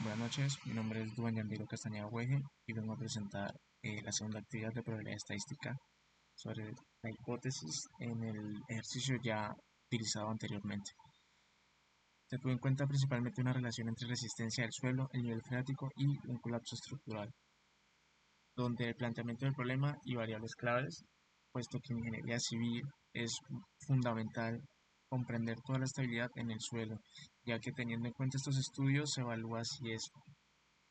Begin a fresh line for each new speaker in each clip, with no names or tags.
Buenas noches, mi nombre es Duan Yandiro Castañeda Hueje y vengo a presentar la segunda actividad de probabilidad estadística sobre la hipótesis en el ejercicio ya utilizado anteriormente. Se tuvo en cuenta principalmente una relación entre resistencia del suelo, el nivel freático y un colapso estructural, donde el planteamiento del problema y variables claves, puesto que en ingeniería civil es fundamental comprender toda la estabilidad en el suelo, ya que teniendo en cuenta estos estudios se evalúa si es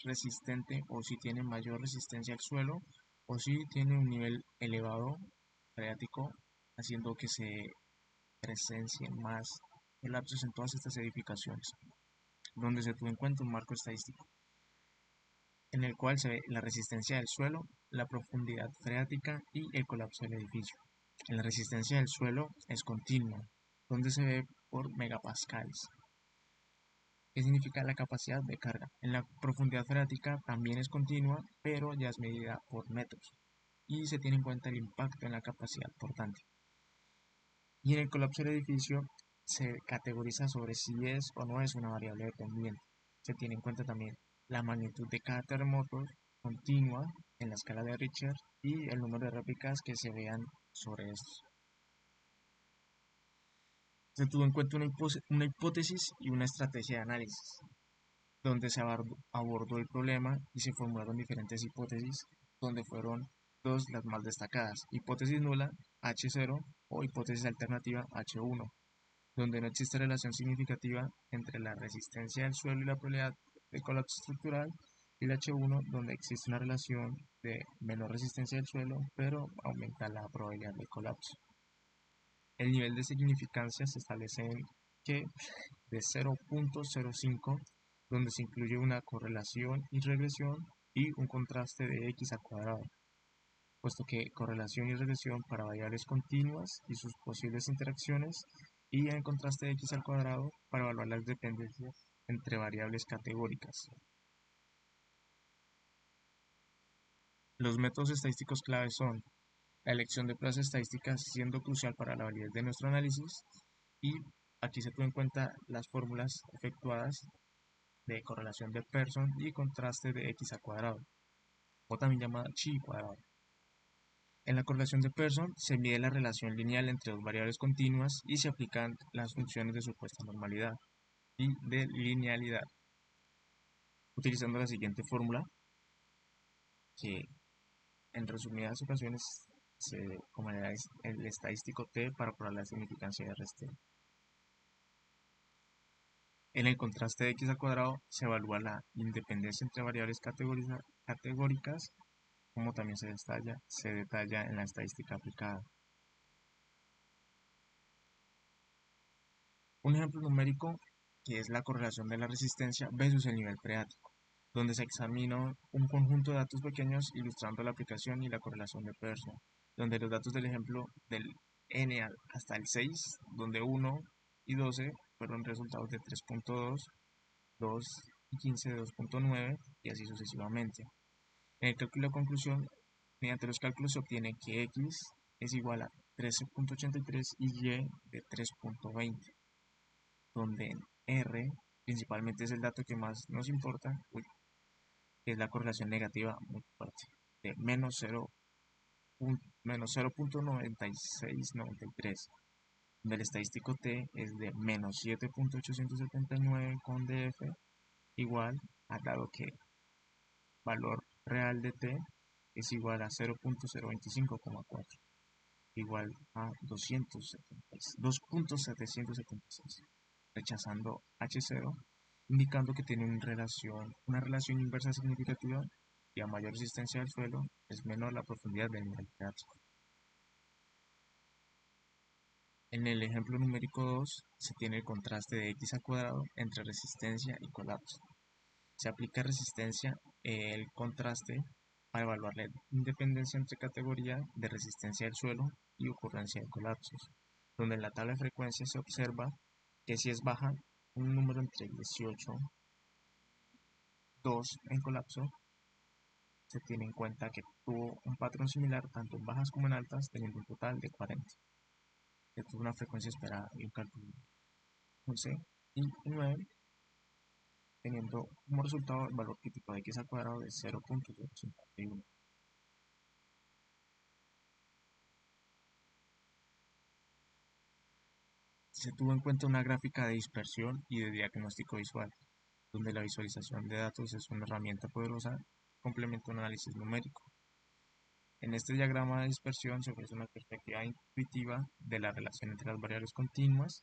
resistente o si tiene mayor resistencia al suelo o si tiene un nivel elevado freático, haciendo que se presencien más colapsos en todas estas edificaciones, donde se tuvo en cuenta un marco estadístico en el cual se ve la resistencia del suelo, la profundidad freática y el colapso del edificio. La resistencia del suelo es continua, donde se ve por megapascales. ¿Qué significa la capacidad de carga? En la profundidad freática también es continua, pero ya es medida por metros y se tiene en cuenta el impacto en la capacidad portante. Y en el colapso del edificio se categoriza sobre si es o no es una variable dependiente. Se tiene en cuenta también la magnitud de cada terremoto continua en la escala de Richter y el número de réplicas que se vean sobre estos. Se tuvo en cuenta una hipótesis y una estrategia de análisis, donde se abordó el problema y se formularon diferentes hipótesis, donde fueron dos las más destacadas: hipótesis nula, H0, o hipótesis alternativa, H1, donde no existe relación significativa entre la resistencia del suelo y la probabilidad de colapso estructural, y la H1, donde existe una relación de menor resistencia del suelo, pero aumenta la probabilidad de colapso. El nivel de significancia se establece en que de 0.05, donde se incluye una correlación y regresión y un contraste de x al cuadrado, puesto que correlación y regresión para variables continuas y sus posibles interacciones, y el contraste de x al cuadrado para evaluar las dependencias entre variables categóricas. Los métodos estadísticos claves son la elección de pruebas estadísticas, siendo crucial para la validez de nuestro análisis, y aquí se tuvo en cuenta las fórmulas efectuadas de correlación de Pearson y contraste de x al cuadrado, o también llamada chi cuadrado. En la correlación de Pearson se mide la relación lineal entre dos variables continuas y se aplican las funciones de supuesta normalidad y de linealidad, utilizando la siguiente fórmula, que en resumidas ocasiones como el estadístico T para probar la significancia de RST. En el contraste de x al cuadrado se evalúa la independencia entre variables categóricas, como también se detalla en la estadística aplicada. Un ejemplo numérico que es la correlación de la resistencia versus el nivel freático, donde se examina un conjunto de datos pequeños ilustrando la aplicación y la correlación de Pearson, donde los datos del ejemplo del n hasta el 6, donde 1 y 12 fueron resultados de 3.2, 2 y 15 de 2.9 y así sucesivamente. En el cálculo de conclusión, mediante los cálculos se obtiene que x es igual a 13.83 y y de 3.20, donde R principalmente es el dato que más nos importa, que es la correlación negativa muy fuerte, de menos 0.9693, donde el estadístico T es de menos 7.879 con DF igual a, dado que valor real de T es igual a 0.025,4, igual a 2.776, rechazando H0, indicando que tiene una relación inversa significativa y a mayor resistencia al suelo es menor la profundidad del nivel freático. En el ejemplo numérico 2 se tiene el contraste de x al cuadrado entre resistencia y colapso. Se aplica resistencia, el contraste, para evaluar la independencia entre categoría de resistencia del suelo y ocurrencia de colapsos, donde en la tabla de frecuencia se observa que si es baja un número entre 18, 2 en colapso, se tiene en cuenta que tuvo un patrón similar tanto en bajas como en altas, teniendo un total de 40. Se tuvo una frecuencia esperada y un cálculo 11 y 9, teniendo como resultado el valor crítico de x al cuadrado de 0.051. Se tuvo en cuenta una gráfica de dispersión y de diagnóstico visual, donde la visualización de datos es una herramienta poderosa que complementa un análisis numérico. En este diagrama de dispersión se ofrece una perspectiva intuitiva de la relación entre las variables continuas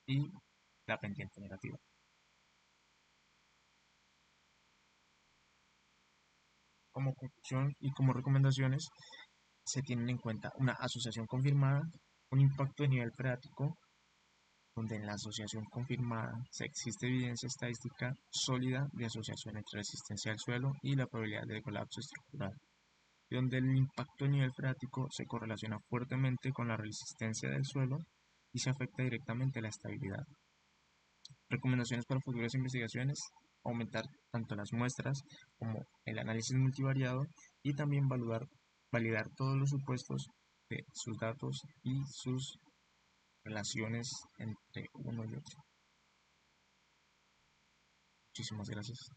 y la pendiente negativa. Como conclusión y como recomendaciones, se tienen en cuenta una asociación confirmada, un impacto de nivel freático, donde en la asociación confirmada se existe evidencia estadística sólida de asociación entre resistencia al suelo y la probabilidad de colapso estructural, y donde el impacto de nivel freático se correlaciona fuertemente con la resistencia del suelo y se afecta directamente a la estabilidad. Recomendaciones para futuras investigaciones: aumentar tanto las muestras como el análisis multivariado y también validar todos los supuestos de sus datos y sus relaciones entre uno y otro. Muchísimas gracias.